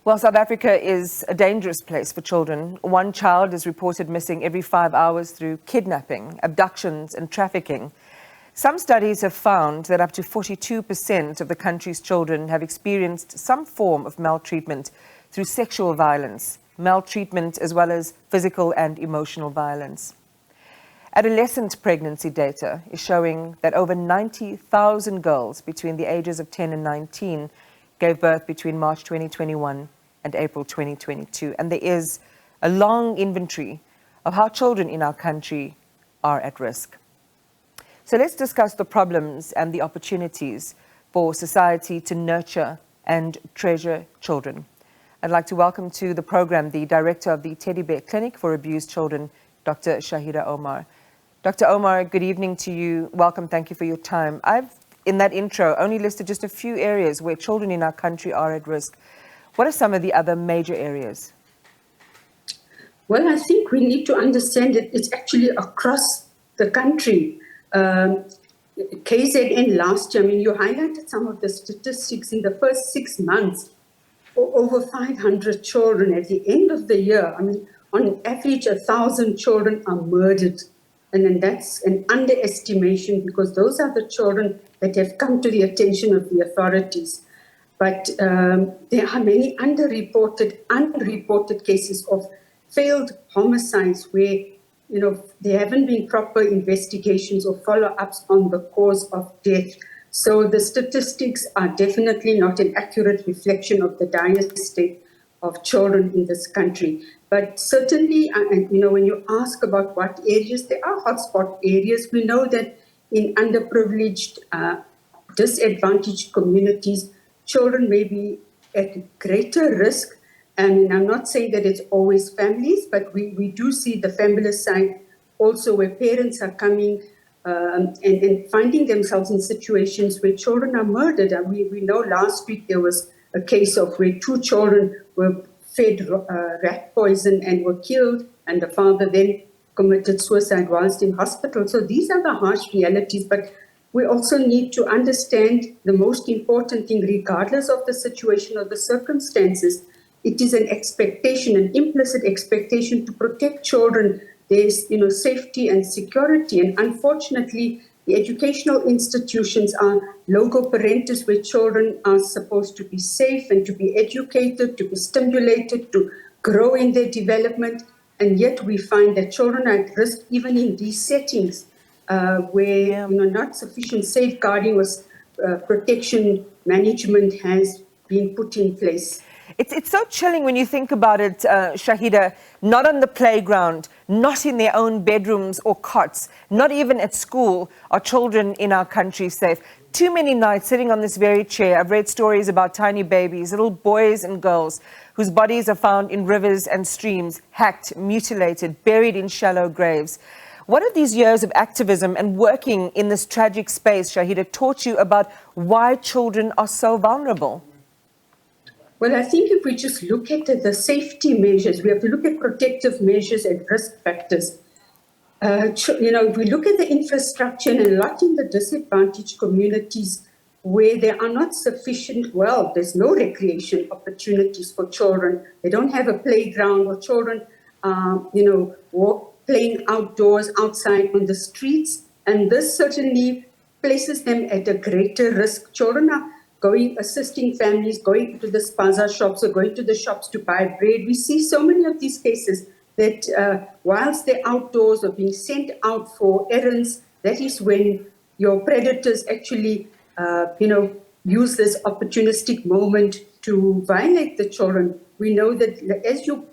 Well, South Africa is a dangerous place for children. One child is reported missing every 5 hours through kidnapping, abductions and trafficking. Some studies have found that up to 42% of the country's children have experienced some form of maltreatment through sexual violence, maltreatment as well as physical and emotional violence. Adolescent pregnancy data is showing that over 90,000 girls between the ages of 10 and 19 gave birth between March 2021 and April 2022. And there is a long inventory of how children in our country are at risk. So let's discuss the problems and the opportunities for society to nurture and treasure children. I'd like to welcome to the program the director of the Teddy Bear Clinic for Abused Children, Dr. Shaheda Omar. Dr. Omar, good evening to you. Welcome. Thank you for your time. I've, in that intro, only listed just a few areas where children in our country are at risk. What are some of the other major areas? Well, I think we need to understand that it's actually across the country. KZN last year, you highlighted some of the statistics in the first 6 months. Over 500 children at the end of the year. On average, 1,000 children are murdered. And then that's an underestimation because those are the children that have come to the attention of the authorities. But there are many unreported cases of failed homicides where, there haven't been proper investigations or follow-ups on the cause of death. So the statistics are definitely not an accurate reflection of the dire state of children in this country. But certainly, when you ask about what areas, there are hotspot areas. We know that in underprivileged, disadvantaged communities, children may be at greater risk. And I'm not saying that it's always families, but we do see the family side also where parents are coming and finding themselves in situations where children are murdered. And we know last week there was a case of where 2 children were fed rat poison and were killed, and the father then committed suicide whilst in hospital. So these are the harsh realities, but we also need to understand the most important thing, regardless of the situation or the circumstances, it is an expectation, an implicit expectation to protect children. There's, safety and security. And unfortunately, the educational institutions are loco parentis where children are supposed to be safe and to be educated, to be stimulated, to grow in their development. And yet we find that children are at risk even in these settings where, not sufficient safeguarding or protection management has been put in place. It's so chilling when you think about it, Shaheda, not on the playground, not in their own bedrooms or cots, not even at school are children in our country safe. Too many nights sitting on this very chair, I've read stories about tiny babies, little boys and girls whose bodies are found in rivers and streams, hacked, mutilated, buried in shallow graves. What have these years of activism and working in this tragic space, Shaheda, taught you about why children are so vulnerable? Well, I think if we just look at the safety measures, we have to look at protective measures and risk factors. If we look at the infrastructure and a lot in the disadvantaged communities where there are not sufficient, there's no recreation opportunities for children. They don't have a playground or children, playing outdoors, outside on the streets. And this certainly places them at a greater risk. Children are assisting families, going to the spaza shops or going to the shops to buy bread. We see so many of these cases that whilst they're outdoors or being sent out for errands, that is when your predators actually, use this opportunistic moment to violate the children. We know that, as you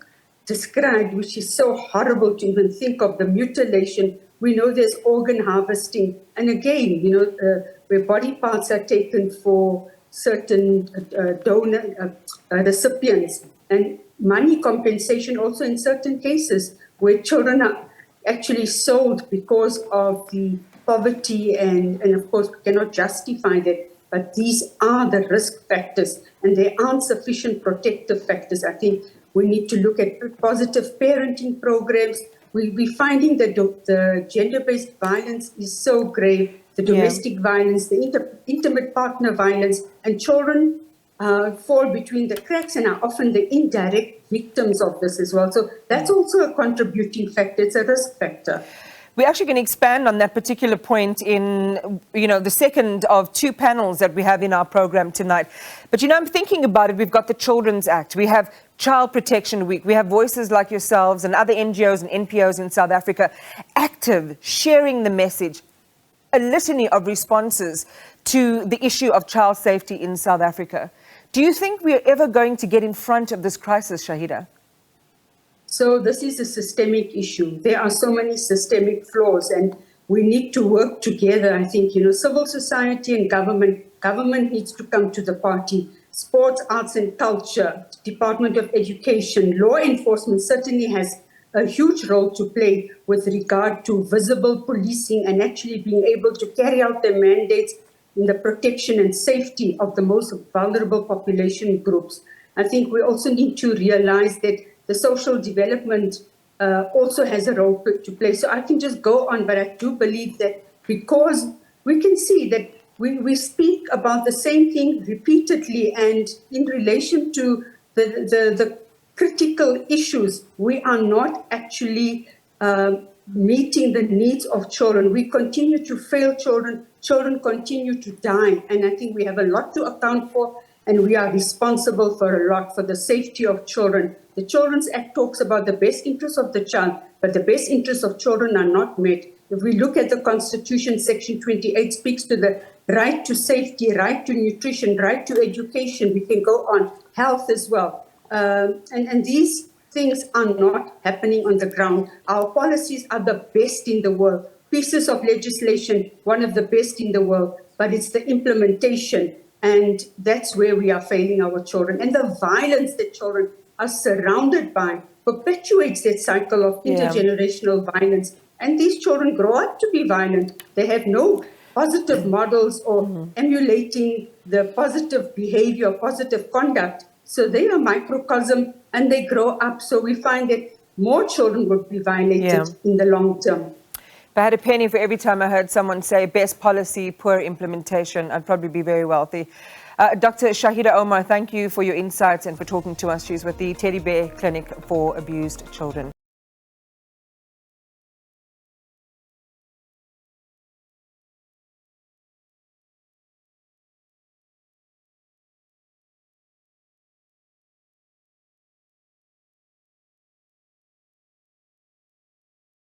described, which is so horrible to even think of, the mutilation, we know there's organ harvesting. And again, where body parts are taken for certain donor recipients, and money compensation also in certain cases where children are actually sold because of the poverty and of course we cannot justify that, but these are the risk factors and there aren't sufficient protective factors. I think we need to look at positive parenting programs. We'll be finding that the gender-based violence is so grave, the domestic violence, the intimate partner violence, and children fall between the cracks and are often the indirect victims of this as well. So that's also a contributing factor. It's a risk factor. We're actually going to expand on that particular point in, the second of two panels that we have in our program tonight. But, I'm thinking about it. We've got the Children's Act. We have Child Protection Week. We have voices like yourselves and other NGOs and NPOs in South Africa active, sharing the message, a litany of responses to the issue of child safety in South Africa. Do you think we're ever going to get in front of this crisis, Shaheda? So this is a systemic issue. There are so many systemic flaws, and we need to work together. I think, civil society and government needs to come to the party. Sports, arts and culture, Department of Education, law enforcement certainly has a huge role to play with regard to visible policing and actually being able to carry out their mandates in the protection and safety of the most vulnerable population groups. I think we also need to realize that the social development also has a role to play. So I can just go on, but I do believe that because we can see that we speak about the same thing repeatedly, and in relation to the critical issues, we are not actually meeting the needs of children. We continue to fail children. Children continue to die. And I think we have a lot to account for, and we are responsible for a lot for the safety of children. The Children's Act talks about the best interests of the child, but the best interests of children are not met. If we look at the Constitution, Section 28 speaks to the right to safety, right to nutrition, right to education. We can go on, health as well. And these things are not happening on the ground. Our policies are the best in the world. Pieces of legislation, one of the best in the world, but it's the implementation. And that's where we are failing our children. And the violence that children are surrounded by perpetuates that cycle of intergenerational violence. And these children grow up to be violent. They have no positive models or emulating the positive behavior, positive conduct. So they are microcosm and they grow up. So we find that more children would be violated in the long term. If I had a penny for every time I heard someone say best policy, poor implementation, I'd probably be very wealthy. Dr. Shaheda Omar, thank you for your insights and for talking to us. She's with the Teddy Bear Clinic for Abused Children.